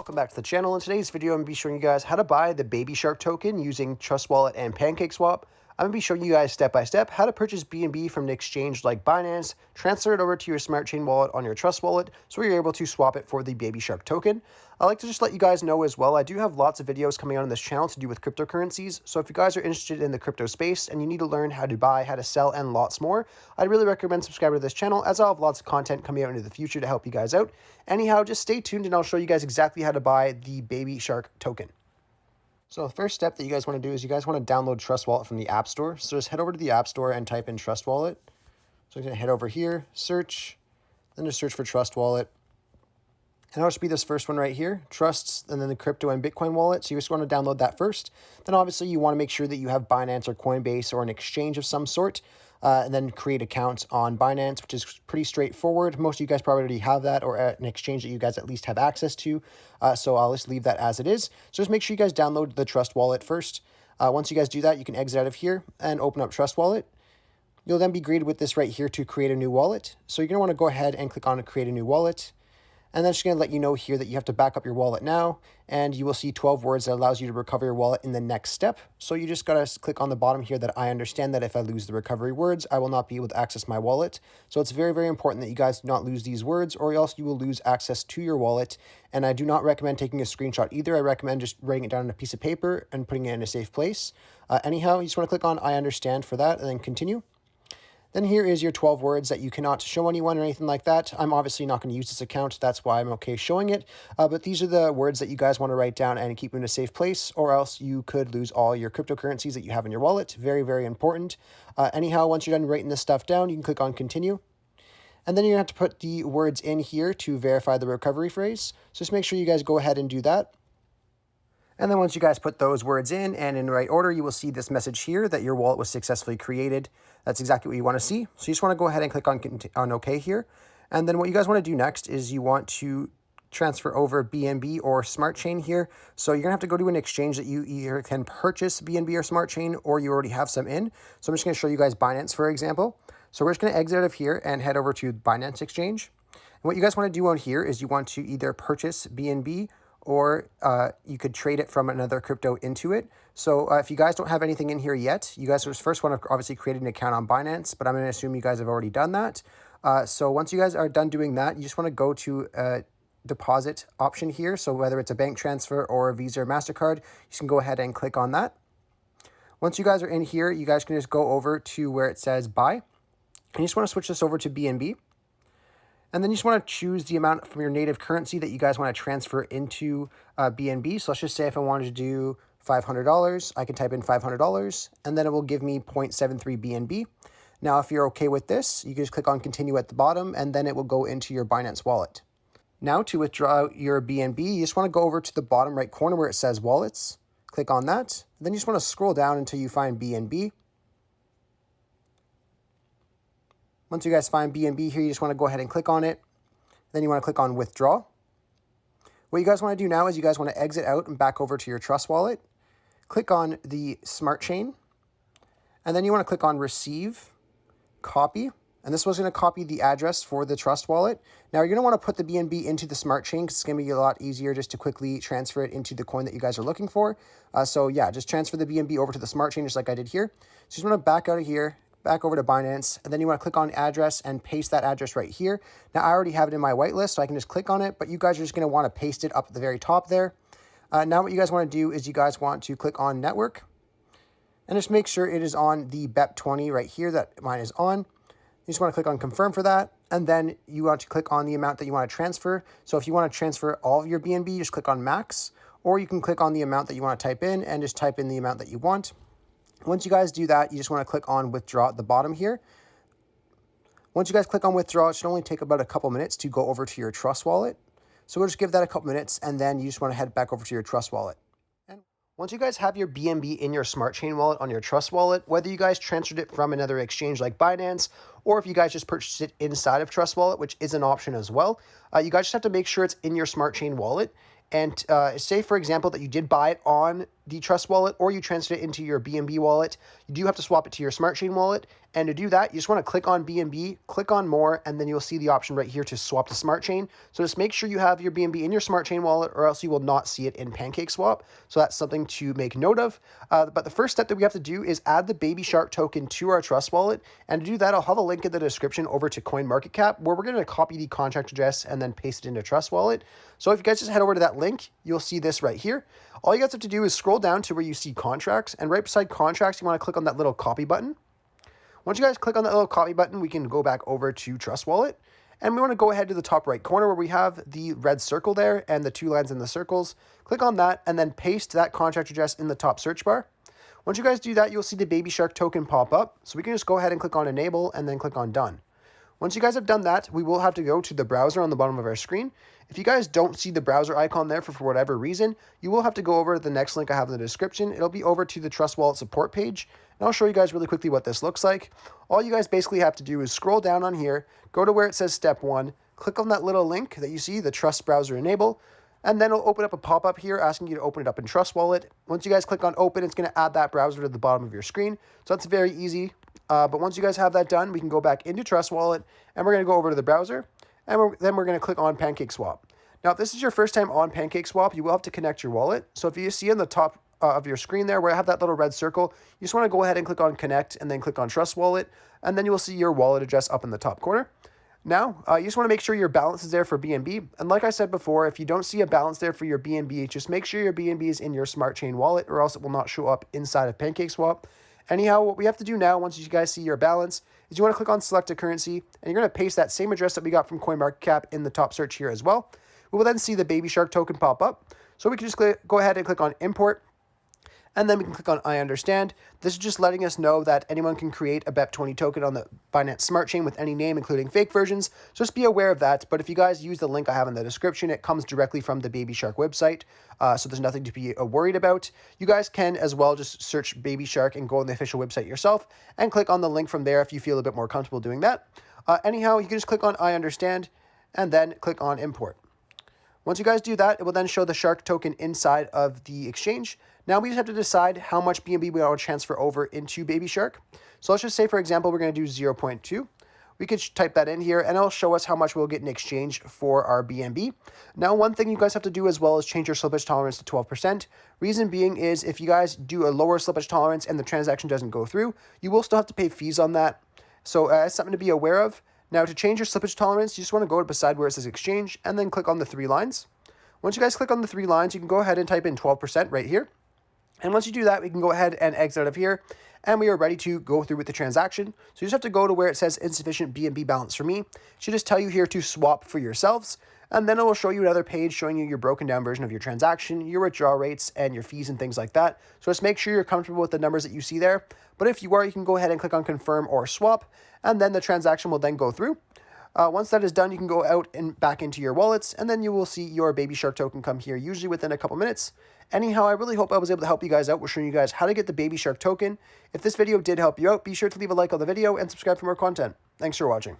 welcome back to the channel. In today's video, I'm going to be showing you guys how to buy the Baby Shark token using Trust Wallet and Pancakeswap. I'm going to be showing you guys step by step how to purchase BNB from an exchange like Binance, transfer it over to your smart chain wallet on your Trust Wallet so you're able to swap it for the Baby Shark token. I'd like to just let you guys know as well, I do have lots of videos coming out on this channel to do with cryptocurrencies. So if you guys are interested in the crypto space and you need to learn how to buy, how to sell, and lots more, I'd really recommend subscribing to this channel as I'll have lots of content coming out into the future to help you guys out. Anyhow, just stay tuned and I'll show you guys exactly how to buy the Baby Shark token. So the first step that you guys want to do is you guys want to download Trust Wallet from the App Store. So just head over to the App Store and type in Trust Wallet. So I'm going to head over here, search, then just search for Trust Wallet. And it'll just be this first one right here, Trusts, and then the crypto and Bitcoin wallet. So you just want to download that first. Then obviously you want to make sure that you have Binance or Coinbase or an exchange of some sort. And then create accounts on Binance, which is pretty straightforward. Most of you guys probably already have that or an exchange that you guys at least have access to. So I'll just leave that as it is. So just make sure you guys download the Trust Wallet first. Once you guys do that, you can exit out of here and open up Trust Wallet. You'll then be greeted with this right here to create a new wallet. So you're going to want to go ahead and click on create a new wallet. And then it's going to let you know here that you have to back up your wallet now, and you will see 12 words that allows you to recover your wallet in the next step. So you just got to click on the bottom here that I understand that if I lose the recovery words, I will not be able to access my wallet. So it's very, very important that you guys do not lose these words or else you will lose access to your wallet. And I do not recommend taking a screenshot either. I recommend just writing it down on a piece of paper and putting it in a safe place. Anyhow, you just want to click on I understand for that and then continue. Then here is your 12 words that you cannot show anyone or anything like that. I'm obviously not going to use this account. That's why I'm okay showing it. But these are the words that you guys want to write down and keep in a safe place, or else you could lose all your cryptocurrencies that you have in your wallet. Very, very important. Anyhow, once you're done writing this stuff down, you can click on continue. And then you're going to have to put the words in here to verify the recovery phrase. So just make sure you guys go ahead and do that. And then once you guys put those words in and in the right order, you will see this message here that your wallet was successfully created. That's exactly what you want to see. So you just want to go ahead and click on OK here. And then what you guys want to do next is you want to transfer over BNB or Smart Chain here. So you're going to have to go to an exchange that you either can purchase BNB or Smart Chain or you already have some in. So I'm just going to show you guys Binance, for example. So we're just going to exit out of here and head over to Binance Exchange. And what you guys want to do on here is you want to either purchase BNB or you could trade it from another crypto into it. So if you guys don't have anything in here yet, you guys first want to obviously create an account on Binance, but I'm going to assume you guys have already done that. So once you guys are done doing that, you just want to go to a deposit option here. So whether it's a bank transfer or a Visa or MasterCard, you can go ahead and click on that. Once you guys are in here, you guys can just go over to where it says buy. And you just want to switch this over to BNB. And then you just want to choose the amount from your native currency that you guys want to transfer into BNB. So let's just say if I wanted to do $500, I can type in $500, and then it will give me 0.73 BNB. Now, if you're okay with this, you can just click on continue at the bottom, and then it will go into your Binance wallet. Now, to withdraw your BNB, you just want to go over to the bottom right corner where it says wallets. Click on that. Then you just want to scroll down until you find BNB. Once you guys find BNB here, you just want to go ahead and click on it. Then you want to click on withdraw. What you guys want to do now is you guys want to exit out and back over to your Trust Wallet. Click on the Smart Chain. And then you want to click on receive, copy. And this was going to copy the address for the Trust Wallet. Now you're going to want to put the BNB into the Smart Chain because it's going to be a lot easier just to quickly transfer it into the coin that you guys are looking for. So yeah, just transfer the BNB over to the Smart Chain just like I did here. So you just want to back out of here, back over to Binance, and then you want to click on address and paste that address right here. Now I already have it in my whitelist, so I can just click on it, but you guys are just going to want to paste it up at the very top there. Now what you guys want to do is you guys want to click on network and just make sure it is on the BEP20 right here that mine is on. You just want to click on confirm for that, and then you want to click on the amount that you want to transfer. So if you want to transfer all of your BNB, just click on max, or you can click on the amount that you want to type in and just type in the amount that you want. Once you guys do that, you just want to click on withdraw at the bottom here. Once you guys click on withdraw, it should only take about a couple minutes to go over to your Trust Wallet. So we'll just give that a couple minutes, and then you just want to head back over to your Trust Wallet. And once you guys have your BNB in your Smart Chain wallet on your Trust Wallet, whether you guys transferred it from another exchange like Binance, or if you guys just purchased it inside of Trust Wallet, which is an option as well, you guys just have to make sure it's in your Smart Chain wallet. And say, for example, that you did buy it on the Trust wallet or you transfer it into your BNB wallet, you do have to swap it to your Smart Chain wallet. And to do that, you just want to click on BNB, click on more, and then you'll see the option right here to swap to Smart Chain. So just make sure you have your BNB in your Smart Chain wallet or else you will not see it in Pancakeswap. So that's something to make note of. But the first step that we have to do is add the Baby Shark token to our Trust wallet. And to do that, I'll have a link in the description over to CoinMarketCap where we're going to copy the contract address and then paste it into Trust wallet. So if you guys just head over to that link, you'll see this right here. All you guys have to do is scroll down to where you see contracts, and right beside contracts, you want to click on that little copy button. Once you guys click on that little copy button, we can go back over to Trust wallet, and we want to go ahead to the top right corner where we have the red circle there and the 2 lines in the circles. Click on that and then paste that contract address in the top search bar. Once you guys do that, you'll see the Baby Shark token pop up. So we can just go ahead and click on enable and then click on done. Once you guys have done that, we will have to go to the browser on the bottom of our screen. If you guys don't see the browser icon there for whatever reason, you will have to go over to the next link I have in the description. It'll be over to the Trust Wallet support page, and I'll show you guys really quickly what this looks like. All you guys basically have to do is scroll down on here, go to where it says step 1, click on that little link that you see, the Trust Browser Enable, and then it'll open up a pop-up here asking you to open it up in Trust Wallet. Once you guys click on open, it's going to add that browser to the bottom of your screen, so that's very easy. But once you guys have that done, we can go back into Trust Wallet, and we're going to go over to the browser, and then we're going to click on Pancakeswap. Now, if this is your first time on Pancakeswap, you will have to connect your wallet. So if you see on the top of your screen there where I have that little red circle, you just want to go ahead and click on Connect, and then click on Trust Wallet, and then you will see your wallet address up in the top corner. Now, you just want to make sure your balance is there for BNB. And like I said before, if you don't see a balance there for your BNB, just make sure your BNB is in your Smart Chain wallet, or else it will not show up inside of Pancakeswap. Anyhow, what we have to do now, once you guys see your balance, is you want to click on Select a Currency, and you're going to paste that same address that we got from CoinMarketCap in the top search here as well. We will then see the Baby Shark token pop up. So we can just go ahead and click on Import, and then we can click on I understand. This is just letting us know that anyone can create a BEP20 token on the Binance Smart Chain with any name, including fake versions. So just be aware of that. But if you guys use the link I have in the description, it comes directly from the Baby Shark website. So there's nothing to be worried about. You guys can as well just search Baby Shark and go on the official website yourself and click on the link from there if you feel a bit more comfortable doing that. Anyhow, you can just click on I understand and then click on Import. Once you guys do that, it will then show the Shark token inside of the exchange. Now we just have to decide how much BNB we want to transfer over into Baby Shark. So let's just say, for example, we're going to do 0.2. We could type that in here, and it'll show us how much we'll get in exchange for our BNB. Now, one thing you guys have to do as well is change your slippage tolerance to 12%. Reason being is if you guys do a lower slippage tolerance and the transaction doesn't go through, you will still have to pay fees on that. So that's something to be aware of. Now, to change your slippage tolerance, you just want to go beside where it says exchange and then click on the 3 lines. Once you guys click on the 3 lines, you can go ahead and type in 12% right here. And once you do that, we can go ahead and exit out of here, and we are ready to go through with the transaction. So you just have to go to where it says insufficient BNB balance for me. It should just tell you here to swap for yourselves, and then it will show you another page showing you your broken down version of your transaction, your withdrawal rates, and your fees and things like that. So just make sure you're comfortable with the numbers that you see there. But if you are, you can go ahead and click on confirm or swap, and then the transaction will then go through. Once that is done, you can go out and back into your wallets, and then you will see your Baby Shark token come here, usually within a couple minutes. Anyhow, I really hope I was able to help you guys out with showing you guys how to get the Baby Shark token. If this video did help you out, be sure to leave a like on the video and subscribe for more content. Thanks for watching.